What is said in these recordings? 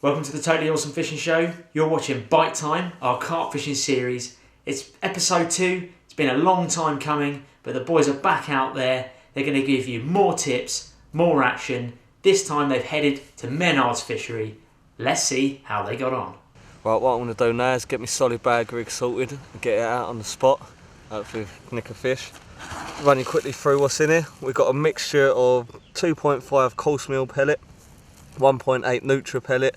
Welcome to the Totally Awesome Fishing Show. You're watching Bite Time, our carp fishing series. It's episode 2. It's been a long time coming, but the boys are back out there. They're going to give you more tips, more action. This time they've headed to Menards fishery. Let's see how they got on. Right, what I'm going to do now is get my solid bag rig sorted and get it out on the spot. Hopefully nick a fish. Running quickly through what's in here. We've got a mixture of 2.5 coarse meal pellet, 1.8 Nutra pellet,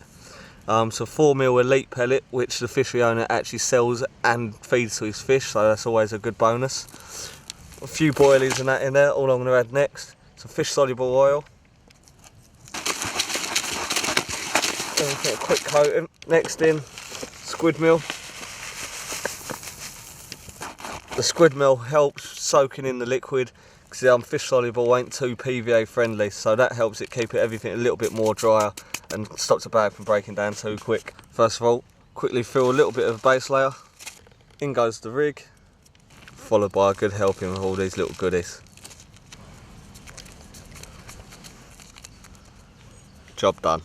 so 4 mil elite pellet, which the fishery owner actually sells and feeds to his fish, so that's always a good bonus. A few boilies and that in there. All I'm going to add next, some fish soluble oil. Then get a quick coating. Next in, squid meal. The squid meal helps soaking in the liquid because fish soluble ain't too PVA friendly, so that helps it keep everything a little bit more drier and stops the bag from breaking down too quick. First of all, quickly fill a little bit of a base layer. In goes the rig, followed by a good helping of all these little goodies. Job done.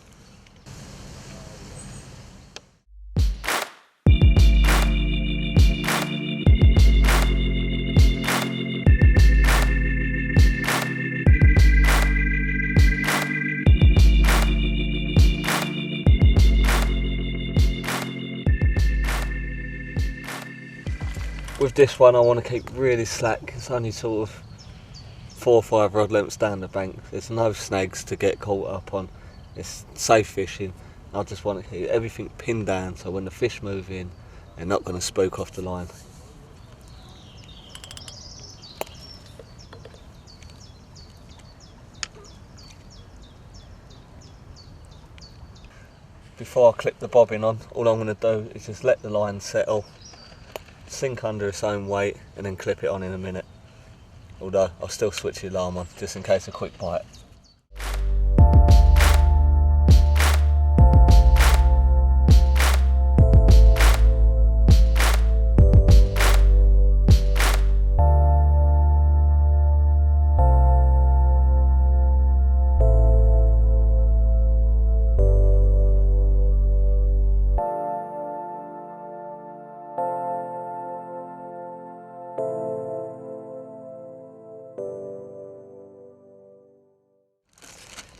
With this one I want to keep really slack. It's only sort of 4 or 5 rod lengths down the bank. There's no snags to get caught up on. It's safe fishing. I just want to keep everything pinned down so when the fish move in, they're not going to spook off the line. Before I clip the bobbin on, all I'm going to do is just let the line settle, sink under its own weight, and then clip it on in a minute. Although I'll still switch the alarm on just in case a quick bite.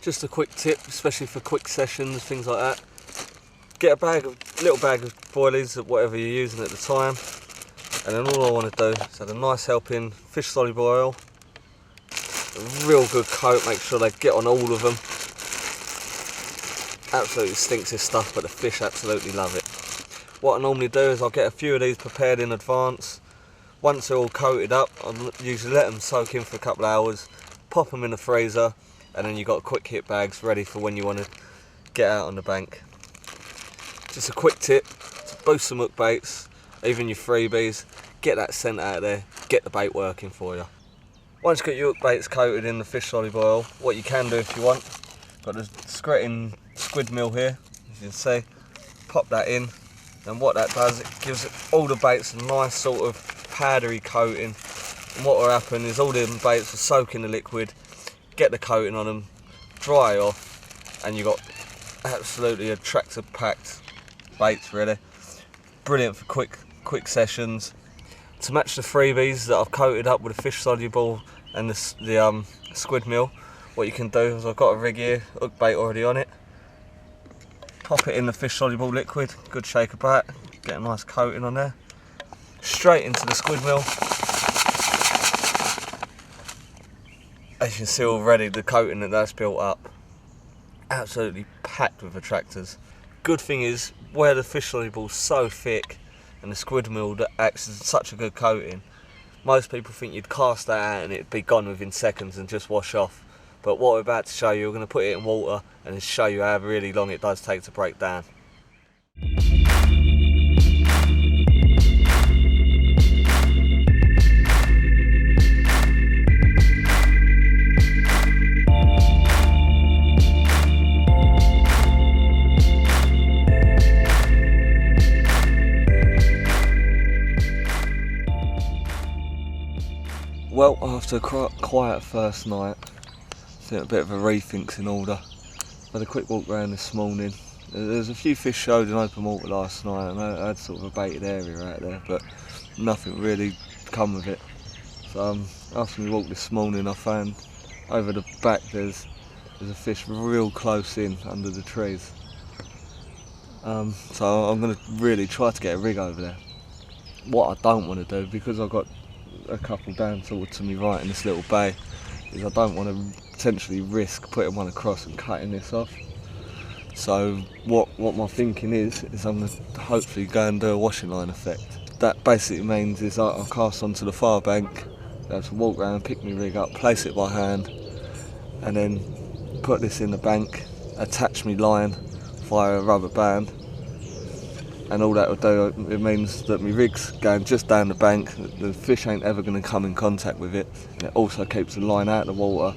Just a quick tip, especially for quick sessions, things like that. Get a little bag of boilies, whatever you're using at the time, and then all I want to do is add a nice helping fish soluble oil, a real good coat, make sure they get on all of them. Absolutely stinks this stuff, but the fish absolutely love it. What I normally do is I'll get a few of these prepared in advance. Once they're all coated up, I'll usually let them soak in for a couple of hours, pop them in the freezer, and then you've got quick hit bags ready for when you want to get out on the bank. Just a quick tip to boost some hook baits, even your freebies, get that scent out of there, get the bait working for you. Once you've got your hook baits coated in the fish soluble oil, what you can do if you want, got the skirting squid meal here, as you can see, pop that in, and what that does, it gives all the baits a nice sort of powdery coating, and what will happen is all the baits will soak in the liquid, get the coating on them, dry off, and you've got absolutely a tractor packed baits really. Brilliant for quick sessions. To match the freebies that I've coated up with the fish soluble and the squid meal, what you can do is I've got a rig here, hook bait already on it. Pop it in the fish soluble liquid, good shake about, get a nice coating on there. Straight into the squid meal. As you can see already, the coating that's built up, absolutely packed with attractors. Good thing is, where the fish soluble is so thick and the squid meal that acts as such a good coating, most people think you'd cast that out and it'd be gone within seconds and just wash off. But what we're about to show you, we're going to put it in water and show you how really long it does take to break down. Well, after a quiet first night, I think a bit of a rethink's in order. Had a quick walk around this morning, There's a few fish showed in open water last night, and I had sort of a baited area out there, but nothing really come of it. So after we walked this morning, I found over the back there's a fish real close in under the trees. So I'm going to really try to get a rig over there. What I don't want to do, because I've got a couple down to me right in this little bay, is I don't want to potentially risk putting one across and cutting this off. So what my thinking is I'm going to hopefully go and do a washing line effect. That basically means is I'll cast onto the far bank, have to walk around, pick my rig up, place it by hand, and then put this in the bank, attach my line via a rubber band, and all that will do, it means that my rig's going just down the bank, the fish ain't ever going to come in contact with it, and it also keeps the line out of the water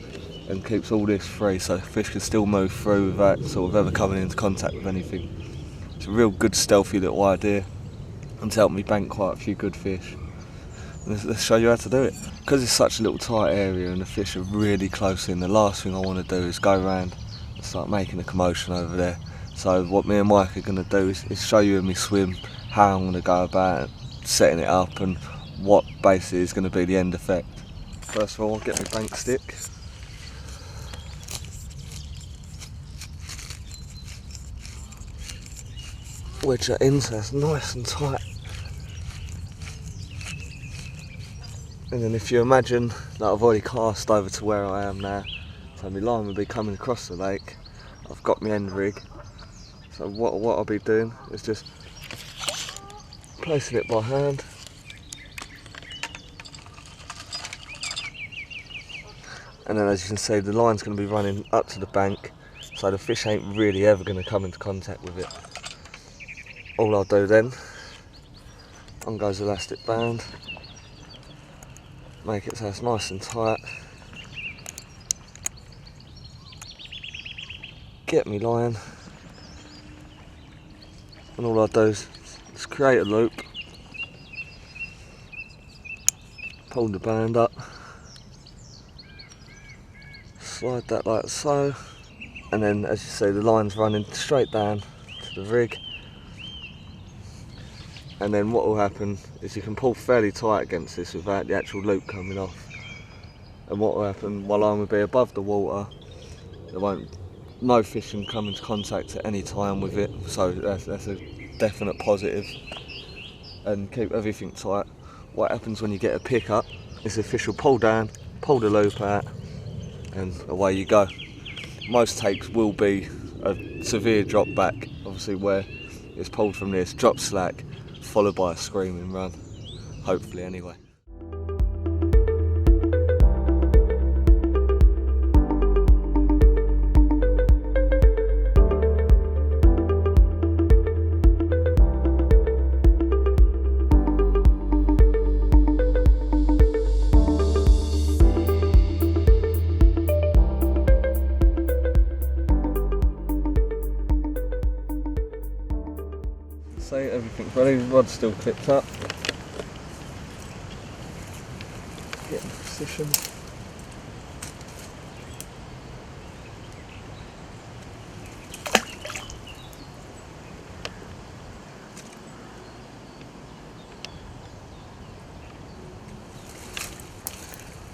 and keeps all this free, so fish can still move through without sort of ever coming into contact with anything. It's a real good stealthy little idea, and it's helped me bank quite a few good fish. Let's show you how to do it. Because it's such a little tight area and the fish are really close in, the last thing I want to do is go around and start making a commotion over there. So what me and Mike are going to do is show you in my swim how I'm going to go about setting it up and what basically is going to be the end effect. First of all, I'll get my bank stick. Wedge that in so it's nice and tight. And then if you imagine that I've already cast over to where I am now, so my line will be coming across the lake, I've got my end rig. So what I'll be doing is just placing it by hand. And then as you can see, the line's going to be running up to the bank, so the fish ain't really ever going to come into contact with it. All I'll do then, on goes the elastic band, make it so it's nice and tight, get me line, and all I'll do is create a loop, pull the band up, slide that like so, and then as you see the line's running straight down to the rig. And then what will happen is you can pull fairly tight against this without the actual loop coming off. And what will happen, while I'm going to be above the water, no fish can come into contact at any time with it, so that's a definite positive. And keep everything tight. What happens when you get a pick up is the fish will pull down, pull the loop out, and away you go. Most takes will be a severe drop back, obviously where it's pulled from this, drop slack, followed by a screaming run, hopefully anyway. See, everything's ready, the rod's still clipped up. Get in position.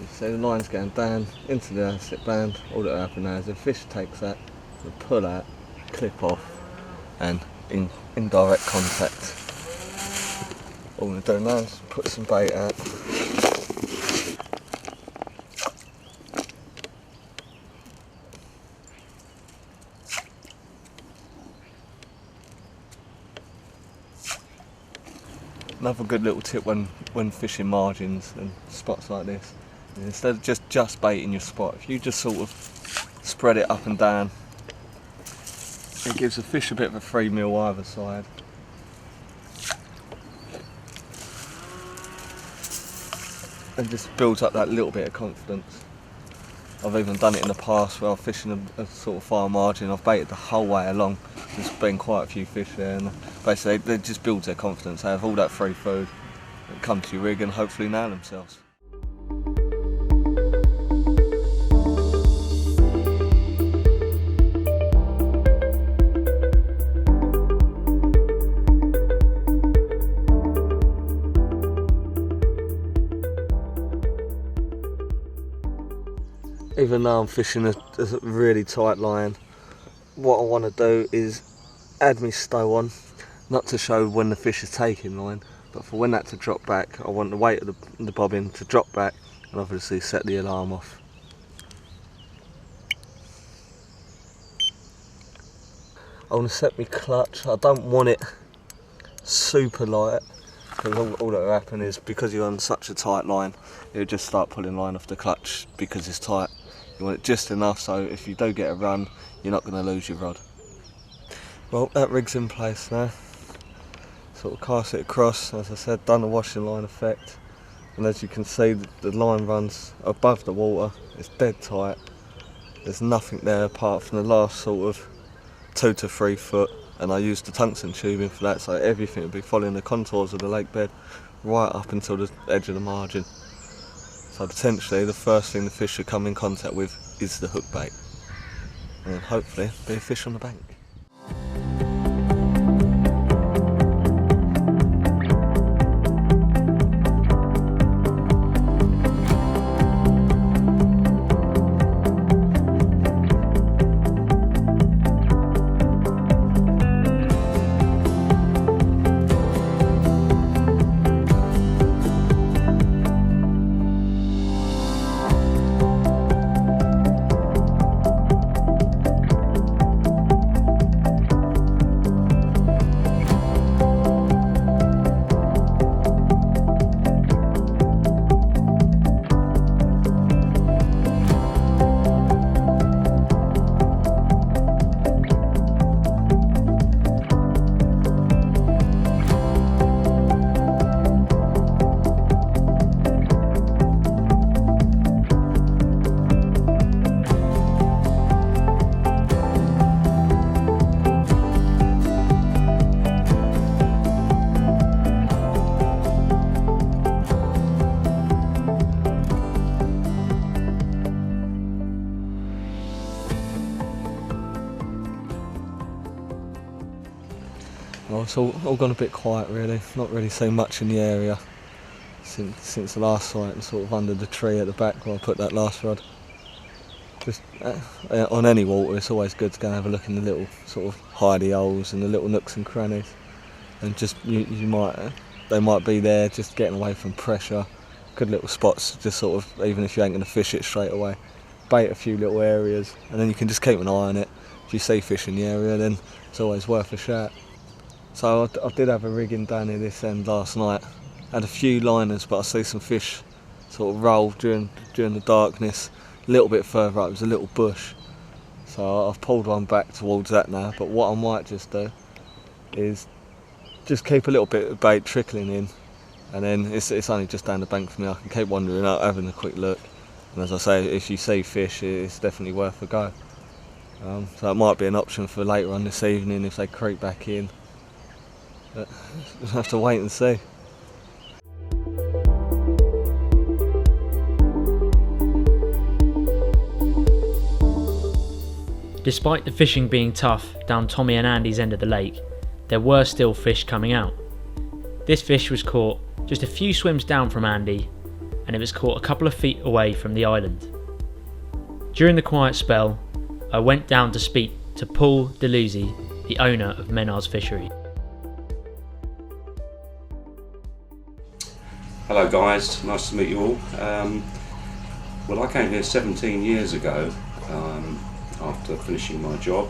You see the line's going down into the elastic band. All that will happen now is the fish takes that, will pull out, clip off, and in direct contact. All I'm going to do now is put some bait out. Another good little tip when fishing margins and spots like this, is instead of just baiting your spot, if you just sort of spread it up and down, it gives the fish a bit of a free meal either side. And just builds up that little bit of confidence. I've even done it in the past where I'm fishing a sort of far margin, I've baited the whole way along. There's been quite a few fish there, and basically it just builds their confidence. They have all that free food, they come to your rig and hopefully nail themselves. even though I'm fishing a really tight line, what I want to do is add my stow on, not to show when the fish is taking line, but for when that to drop back. I want the weight of the bobbin to drop back and obviously set the alarm off. I want to set my clutch. I don't want it super light, because all that will happen is, because you're on such a tight line, it'll just start pulling line off the clutch because it's tight. You want it just enough so if you do get a run, you're not going to lose your rod. Well, that rig's in place now. Sort of cast it across, as I said, done the washing line effect, and as you can see, the line runs above the water. It's dead tight. There's nothing there apart from the last sort of 2 to 3 foot, and I used the tungsten tubing for that, so everything will be following the contours of the lake bed right up until the edge of the margin. So potentially the first thing the fish should come in contact with is the hook bait, and then hopefully be a fish on the bank. Well, it's all gone a bit quiet really, not really seen much in the area since the last sight, and sort of under the tree at the back where I put that last rod. Just on any water, it's always good to go and have a look in the little sort of hidey holes and the little nooks and crannies, and just they might be there just getting away from pressure. Good little spots, just sort of, even if you ain't going to fish it straight away, bait a few little areas, and then you can just keep an eye on it. If you see fish in the area, then it's always worth a shout. So I did have a rigging down here this end last night. Had a few liners, but I see some fish sort of roll during the darkness. A little bit further up, there's a little bush. So I've pulled one back towards that now, but what I might just do is just keep a little bit of bait trickling in, and then it's only just down the bank for me. I can keep wandering out, having a quick look. And as I say, if you see fish, it's definitely worth a go. So it might be an option for later on this evening if they creep back in. But we'll have to wait and see. Despite the fishing being tough down Tommy and Andy's end of the lake, there were still fish coming out. This fish was caught just a few swims down from Andy, and it was caught a couple of feet away from the island. During the quiet spell, I went down to speak to Paul DeLuzzi, the owner of Menards Fishery. Hello guys, nice to meet you all. Well, I came here 17 years ago after finishing my job,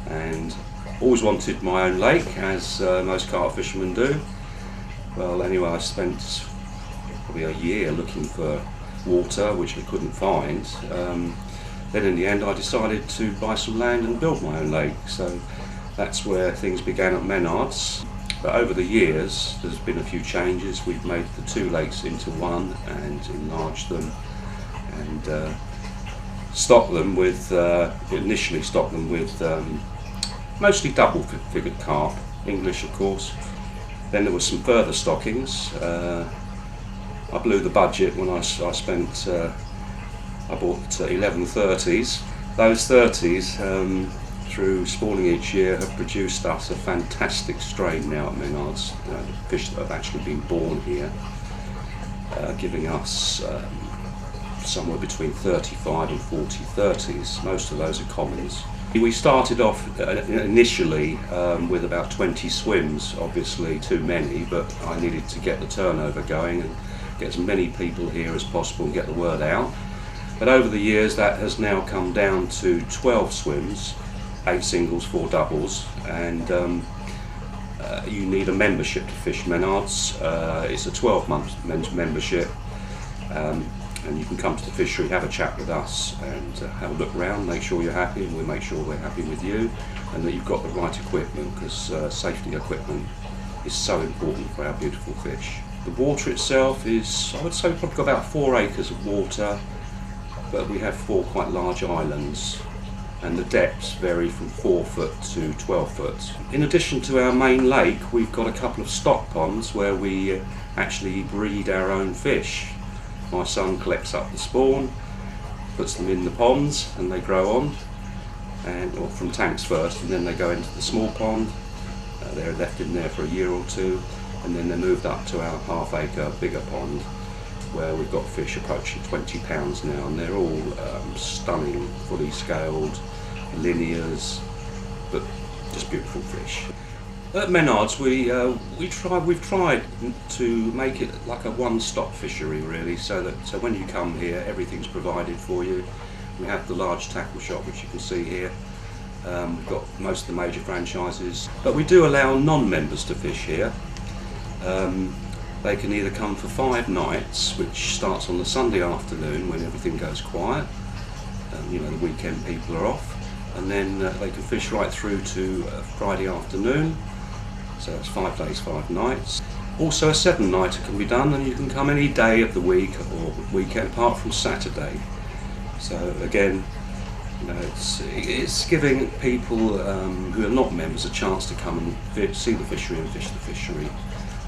and always wanted my own lake, as most carp fishermen do. Well, anyway, I spent probably a year looking for water, which I couldn't find. Then in the end I decided to buy some land and build my own lake, so that's where things began at Menards. But over the years there's been a few changes. We've made the two lakes into one and enlarged them, and initially stocked them with mostly double-figured carp, English of course. Then there was some further stockings. I blew the budget when I bought 11 30s. Those 30s, through spawning each year, have produced us a fantastic strain now at Menards. The fish that have actually been born here, giving us somewhere between 35 and 40 30s. Most of those are commons. We started off initially with about 20 swims, obviously too many, but I needed to get the turnover going and get as many people here as possible and get the word out. But over the years that has now come down to 12 swims, 8 singles, 4 doubles, and you need a membership to fish Menards. It's a 12-month membership, and you can come to the fishery, have a chat with us and have a look around, make sure you're happy, and we'll make sure we're happy with you and that you've got the right equipment, because safety equipment is so important for our beautiful fish. The water itself is, I would say, we've probably got about 4 acres of water, but we have 4 quite large islands, and the depths vary from 4 foot to 12 foot. In addition to our main lake, we've got a couple of stock ponds where we actually breed our own fish. My son collects up the spawn, puts them in the ponds, and they grow on, or from tanks first, and then they go into the small pond. They're left in there for a year or 2, and then they're moved up to our half-acre bigger pond, where we've got fish approaching 20 pounds now, and they're all stunning, fully scaled, linears, but just beautiful fish. At Menards, we've tried to make it like a one-stop fishery, really, so when you come here, everything's provided for you. We have the large tackle shop, which you can see here. We've got most of the major franchises, but we do allow non-members to fish here. They can either come for 5 nights, which starts on the Sunday afternoon when everything goes quiet. The weekend people are off, and then they can fish right through to Friday afternoon. So it's 5 days, 5 nights. Also a 7-nighter can be done, and you can come any day of the week or weekend apart from Saturday. So again, it's giving people who are not members a chance to come and see the fishery and fish the fishery,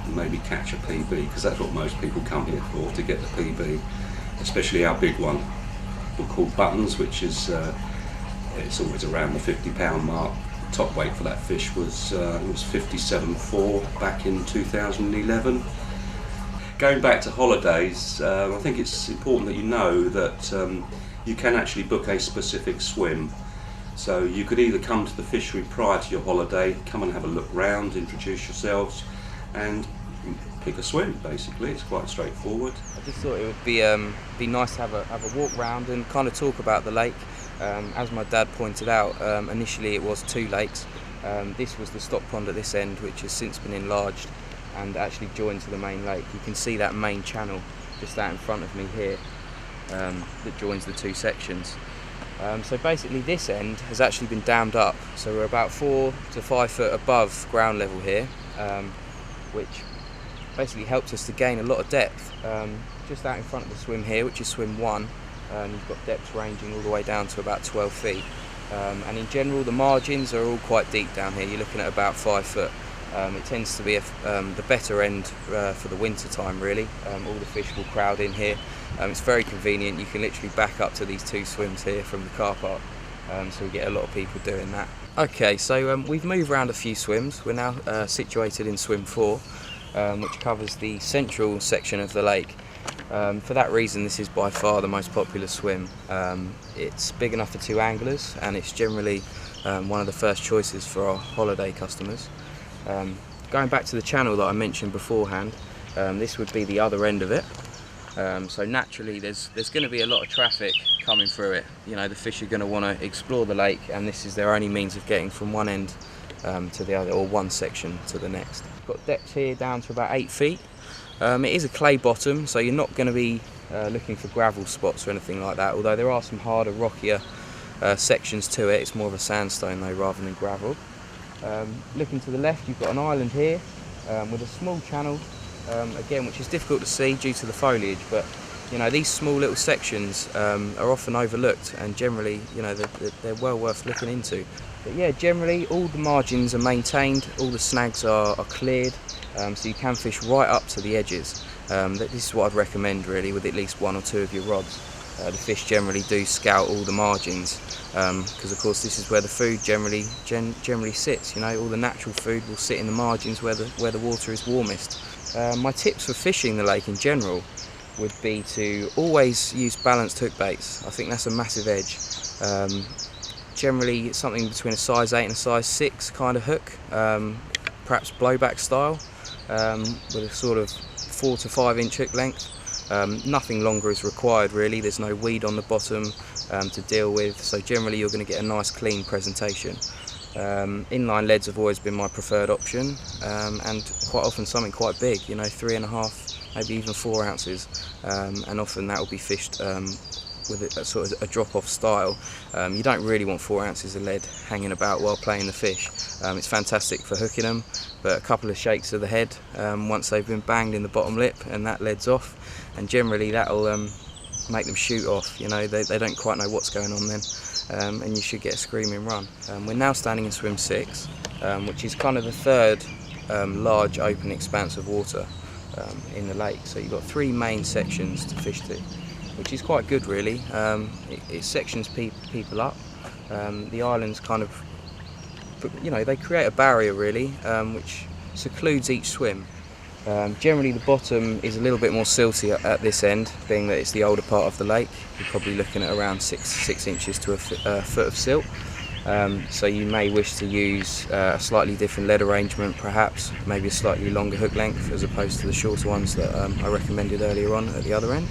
and maybe catch a PB, because that's what most people come here for, to get the PB, especially our big one. We're called Buttons, which is it's always around the 50-pound mark. Top weight for that fish was 57.4 back in 2011. Going back to holidays, I think it's important that you know that you can actually book a specific swim. So you could either come to the fishery prior to your holiday, come and have a look round, introduce yourselves, and pick a swim. Basically, it's quite straightforward. I just thought it would be nice to have a walk round and kind of talk about the lake. As my dad pointed out, initially it was 2 lakes. This was the stock pond at this end, which has since been enlarged and actually joined to the main lake. You can see that main channel just out in front of me here that joins the 2 sections. So basically this end has actually been dammed up, so we're about 4 to 5 foot above ground level here, which basically helps us to gain a lot of depth. Just out in front of the swim here, which is swim 1, you've got depths ranging all the way down to about 12 feet. And in general the margins are all quite deep down here. You're looking at about 5 foot. It tends to be the better end for the winter time, really. All the fish will crowd in here. It's very convenient. You can literally back up to these 2 swims here from the car park, so we get a lot of people doing that. Okay, so we've moved around a few swims. We're now situated in swim 4, which covers the central section of the lake. For that reason, this is by far the most popular swim. It's big enough for 2 anglers, and it's generally one of the first choices for our holiday customers. Going back to the channel that I mentioned beforehand, this would be the other end of it. So naturally there's going to be a lot of traffic coming through it. The fish are going to want to explore the lake, and this is their only means of getting from one end to the other, or one section to the next. Got depth here down to about 8 feet. It is a clay bottom, so you're not going to be looking for gravel spots or anything like that, although there are some harder, rockier sections to it. It's more of a sandstone though rather than gravel. Looking to the left, you've got an island here with a small channel, again, which is difficult to see due to the foliage, but these small little sections are often overlooked, and generally they're well worth looking into. But yeah, generally all the margins are maintained, all the snags are cleared, so you can fish right up to the edges. This is what I'd recommend really, with at least 1 or 2 of your rods. The fish generally do scout all the margins, because of course this is where the food generally sits. All the natural food will sit in the margins where the water is warmest. My tips for fishing the lake in general would be to always use balanced hook baits. I think that's a massive edge. Generally something between a size 8 and a size 6 kind of hook, perhaps blowback style, with a sort of 4 to 5 inch hook length. Nothing longer is required really, there's no weed on the bottom to deal with, so generally you're going to get a nice clean presentation. Inline leads have always been my preferred option, and quite often something quite big, you know, 3.5, maybe even 4 ounces, and often that will be fished with a sort of a drop-off style. You don't really want 4 ounces of lead hanging about while playing the fish. It's fantastic for hooking them, but a couple of shakes of the head once they've been banged in the bottom lip and that lead's off, and generally that'll make them shoot off. You know, they don't quite know what's going on then, and you should get a screaming run. We're now standing in swim 6, which is kind of the third large open expanse of water in the lake. So you've got 3 main sections to fish to, which is quite good really. It sections people up. The islands kind of, you know, they create a barrier really, which secludes each swim. Generally the bottom is a little bit more silty at this end, being that it's the older part of the lake. You're probably looking at around 6 inches to a foot of silt. So you may wish to use a slightly different lead arrangement, perhaps maybe a slightly longer hook length as opposed to the shorter ones that I recommended earlier on at the other end.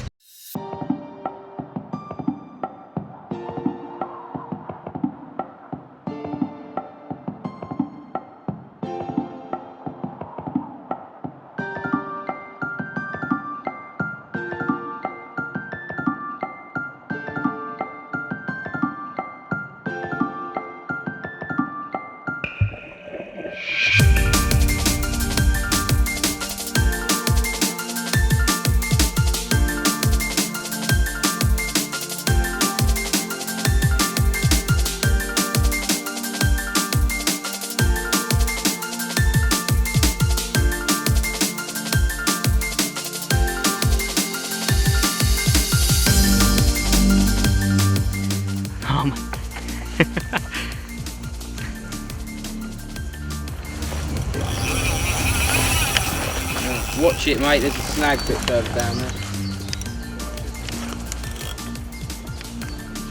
Watch it, mate, there's a snag bit further down there.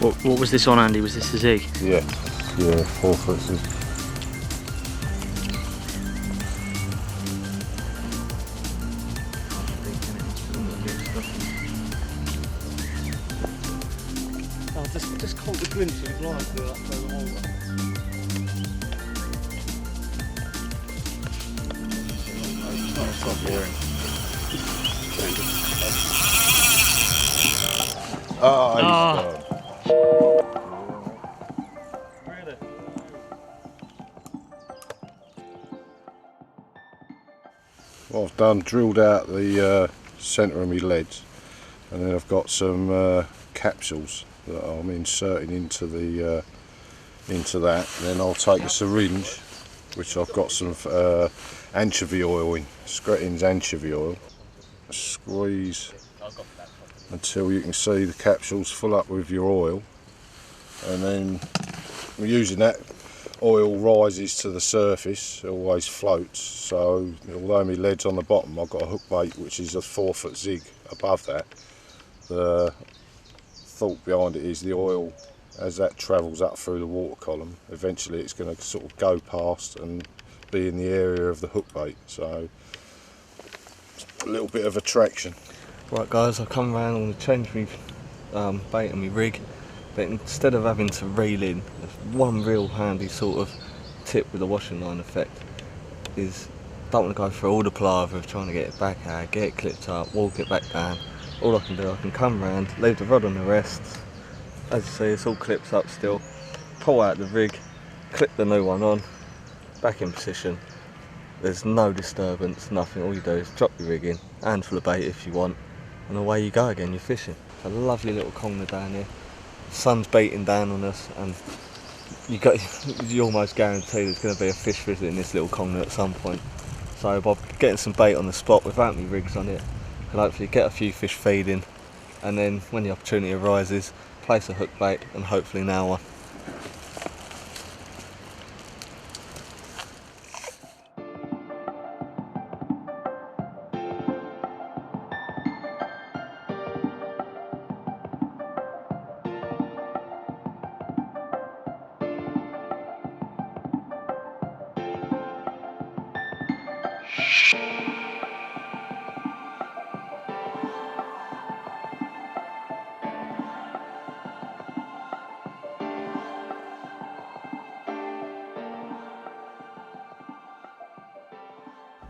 What was this on, Andy? Was this a zig? Yeah, 4 foot zig. Oh, just caught the glimpse of his line through the hole. Stop boring. Oh, he's gone. Really? What I've done, drilled out the centre of my leads, and then I've got some capsules that I'm inserting into the into that. And then I'll take a syringe, which I've got some anchovy oil in, Scretton's anchovy oil. Squeeze until you can see the capsules full up with your oil, and then using that, oil rises to the surface, it always floats. So although my lead's on the bottom, I've got a hook bait which is a 4 foot zig above that. The thought behind it is the oil, as that travels up through the water column, eventually it's going to sort of go past and be in the area of the hook bait, so a little bit of attraction. Right guys, I've come around and changed my bait and my rig, but instead of having to reel in, one real handy sort of tip with the washing line effect is, don't want to go through all the palaver of trying to get it back out, get it clipped up, walk it back down. All I can do, I can come round, leave the rod on the rests, as you see it's all clipped up still, pull out the rig, clip the new one on, back in position. There's no disturbance, nothing. All you do is drop your rig in, handful of bait if you want, and away you go again, you're fishing. It's a lovely little corner down here. The sun's beating down on us, and you almost guarantee there's going to be a fish visiting this little corner at some point. So by getting some bait on the spot without any rigs on it, you can hopefully get a few fish feeding, and then when the opportunity arises, place a hook bait and hopefully nail one.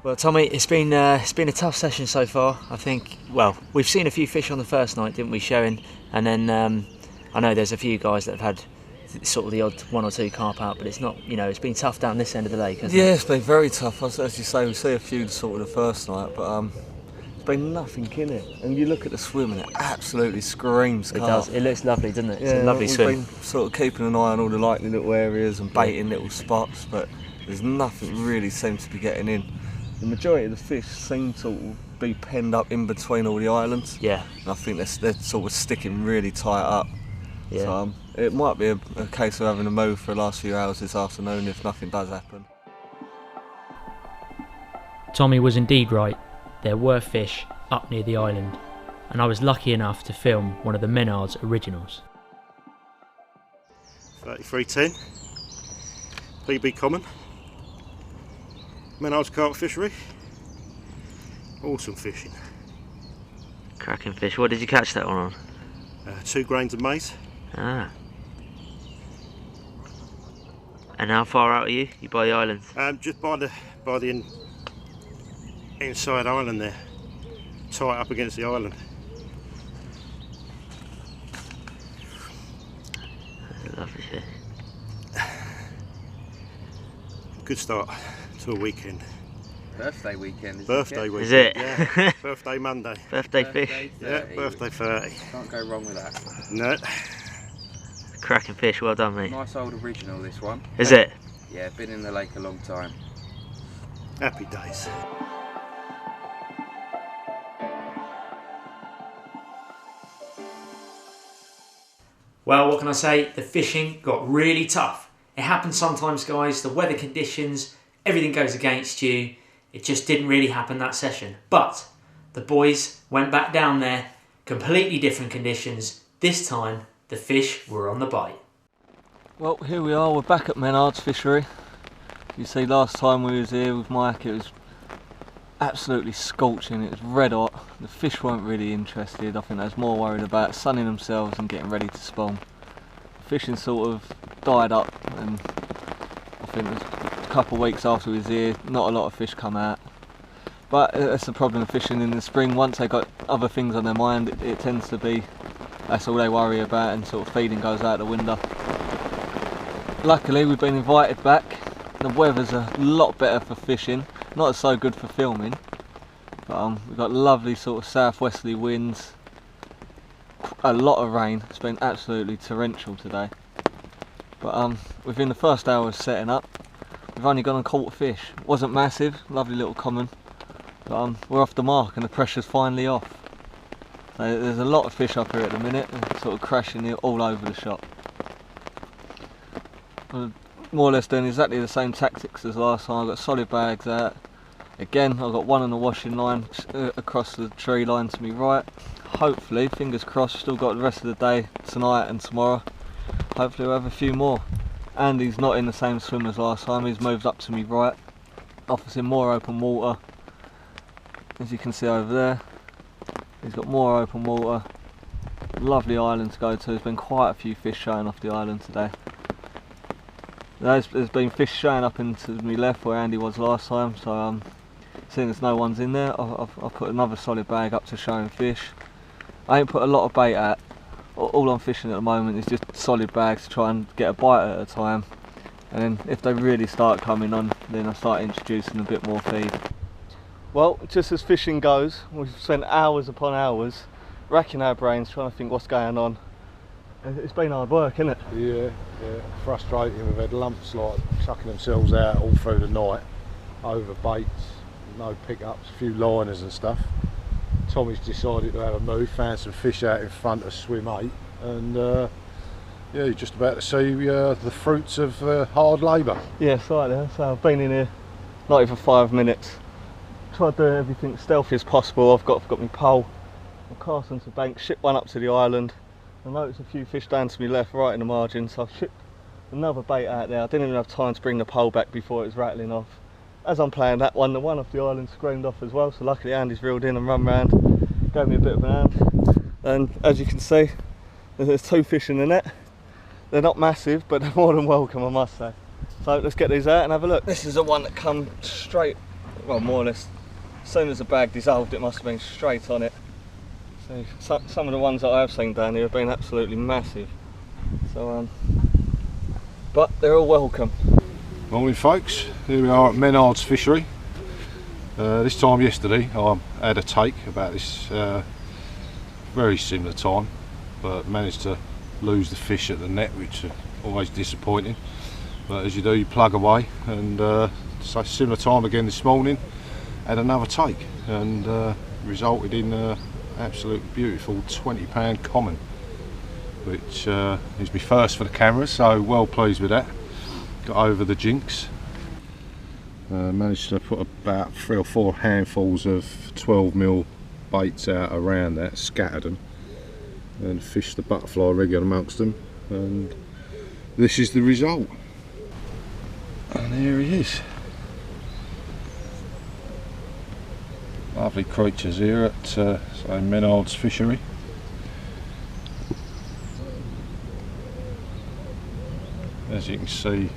Well, Tommy, it's been a tough session so far. I think. Well, we've seen a few fish on the first night, didn't we, showing? And then I know there's a few guys that have had sort of the odd 1 or 2 carp out, but it's not. It's been tough down this end of the lake, hasn't it? Yeah, it's been very tough. As you say, we see a few sort of the first night, but there's been nothing in it. And you look at the swim, and it absolutely screams carp. It does. It looks lovely, doesn't it? It's Yeah, a lovely we've swim. been sort of keeping an eye on all the likely little areas and baiting little spots, but there's nothing really seems to be getting in. The majority of the fish seem to be penned up in between all the islands. Yeah. And I think they're sort of sticking really tight up. Yeah. So it might be a case of having a move for the last few hours this afternoon if nothing does happen. Tommy was indeed right. There were fish up near the island, and I was lucky enough to film one of the Menards originals. 3310, PB Common, Menards carp fishery. Awesome fishing. Cracking fish. What did you catch that one on? 2 grains of maize. Ah. And how far out are you? You by the island? Just by the inside island there, tight up against the island. That's a lovely fish. Good start to a weekend. Birthday weekend, Birthday weekend. Is it? Yeah. Birthday Monday. Birthday fish. Yeah, birthday 30. Can't go wrong with that. No. Cracking fish. Well done, mate. Nice old original, this one. Is it? Yeah, been in the lake a long time. Happy days. Well, what can I say? The fishing got really tough. It happens sometimes, guys. The weather conditions, everything goes against you. It just didn't really happen that session. But the boys went back down there, completely different conditions. This time, the fish were on the bite. Well, here we are, we're back at Menards fishery. You see, last time we was here with Mike, it was absolutely scorching, it was red hot. The fish weren't really interested. I think they was more worried about sunning themselves and getting ready to spawn. The fishing sort of died up, and I think it was a couple of weeks after we was here, not a lot of fish come out. But that's the problem of fishing in the spring. Once they got other things on their mind, it tends to be that's all they worry about, and sort of feeding goes out the window. Luckily, we've been invited back. The weather's a lot better for fishing, not so good for filming. But we've got lovely sort of southwesterly winds, a lot of rain. It's been absolutely torrential today. But within the first hour of setting up, we've only gone and caught a fish. It wasn't massive, lovely little common. But we're off the mark and the pressure's finally off. So there's a lot of fish up here at the minute, and sort of crashing all over the shop. We're more or less doing exactly the same tactics as last time. I've got solid bags out. Again, I've got one on the washing line across the tree line to me right. Hopefully, fingers crossed, still got the rest of the day tonight and tomorrow. Hopefully we'll have a few more. Andy's not in the same swim as last time, he's moved up to me right, offers him more open water. As you can see over there, he's got more open water. Lovely island to go to. There's been quite a few fish showing off the island today. There's been fish showing up into me left where Andy was last time, so seeing as no one's in there, I've put another solid bag up to showing fish. I ain't put a lot of bait out. All I'm fishing at the moment is just solid bags to try and get a bite at a time, and then if they really start coming on, then I start introducing a bit more feed. Well, just as fishing goes, we've spent hours upon hours racking our brains trying to think what's going on. It's been hard work, isn't it? Yeah, frustrating. We've had lumps like chucking themselves out all through the night over baits, no pickups, a few liners and stuff. Tommy's decided to have a move, found some fish out in front of swim 8, and yeah, you're just about to see the fruits of hard labour. Yeah, it's right there. So I've been in here not even 5 minutes. Tried doing everything stealthy as possible. I've got my pole, I've cast onto the bank, shipped one up to the island. I noticed a few fish down to my left, right in the margin, so I've shipped another bait out there. I didn't even have time to bring the pole back before it was rattling off. As I'm playing that one, the one off the island screamed off as well, so luckily Andy's reeled in and run round, gave me a bit of an hand. And as you can see, there's 2 fish in the net. They're not massive, but they're more than welcome, I must say. So let's get these out and have a look. This is the one that come straight well, more or less, as soon as the bag dissolved, it must have been straight on it. So some of the ones that I have seen down here have been absolutely massive. So, but they're all welcome. Morning folks, here we are at Menards fishery. This time yesterday I had a take about this very similar time, but managed to lose the fish at the net, which is always disappointing. But as you do, you plug away, and so similar time again this morning, had another take, and resulted in an absolutely beautiful £20 common, which is my first for the camera, so well pleased with that. Got over the jinx. Managed to put about 3 or 4 handfuls of 12mm baits out around that, scattered them, and fished the butterfly regular amongst them, and this is the result. And here he is. Lovely creatures here at Menards fishery. As you can see,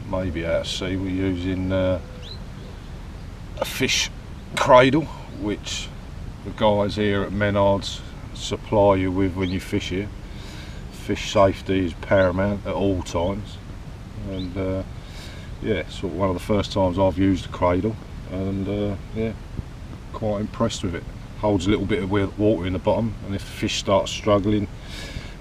maybe out of sea, we're using a fish cradle, which the guys here at Menards supply you with when you fish here. Fish safety is paramount at all times, and yeah, sort of one of the first times I've used a cradle, and yeah, quite impressed with it. Holds a little bit of water in the bottom, and if the fish starts struggling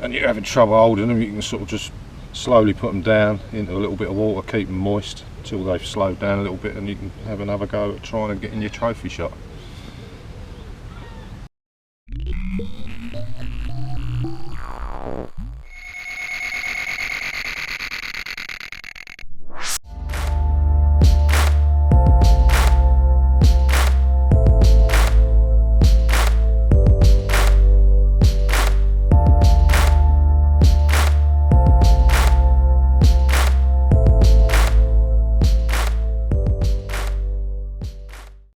and you're having trouble holding them, you can sort of just slowly put them down into a little bit of water, keep them moist until they've slowed down a little bit, and you can have another go at trying to get in your trophy shot.